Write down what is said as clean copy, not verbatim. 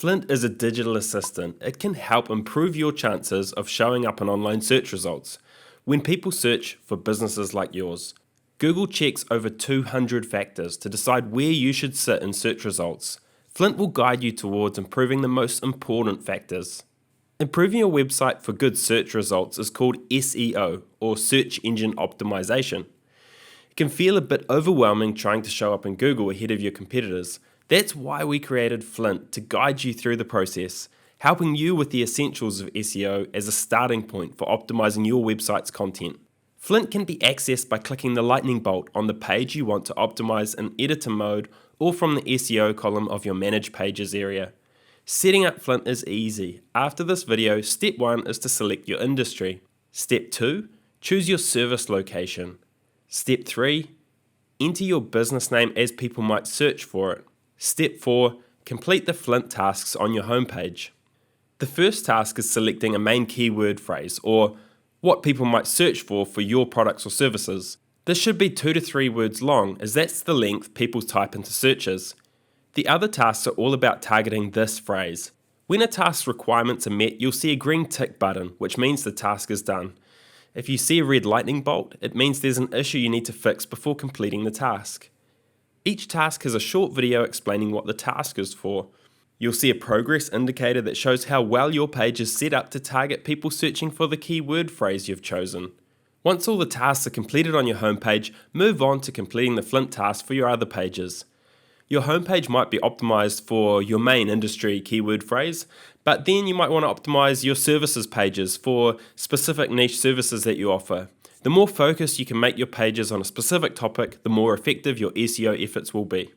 Flint is a digital assistant. It can help improve your chances of showing up in online search results. When people search for businesses like yours, Google checks over 200 factors to decide where you should sit in search results. Flint will guide you towards improving the most important factors. Improving your website for good search results is called SEO, or Search Engine Optimization. It can feel a bit overwhelming trying to show up in Google ahead of your competitors. That's why we created Flint, to guide you through the process, helping you with the essentials of SEO as a starting point for optimizing your website's content. Flint can be accessed by clicking the lightning bolt on the page you want to optimize in editor mode or from the SEO column of your Manage Pages area. Setting up Flint is easy. After this video, step 1 is to select your industry. Step 2, choose your service location. Step 3, enter your business name as people might search for it. Step 4, complete the Flint tasks on your homepage. The first task is selecting a main keyword phrase, or what people might search for your products or services. This should be 2 to 3 words long, as that's the length people type into searches. The other tasks are all about targeting this phrase. When a task's requirements are met, you'll see a green tick button, which means the task is done. If you see a red lightning bolt, it means there's an issue you need to fix before completing the task. Each task has a short video explaining what the task is for. You'll see a progress indicator that shows how well your page is set up to target people searching for the keyword phrase you've chosen. Once all the tasks are completed on your homepage, move on to completing the Flint task for your other pages. Your homepage might be optimized for your main industry keyword phrase, but then you might want to optimize your services pages for specific niche services that you offer. The more focused you can make your pages on a specific topic, the more effective your SEO efforts will be.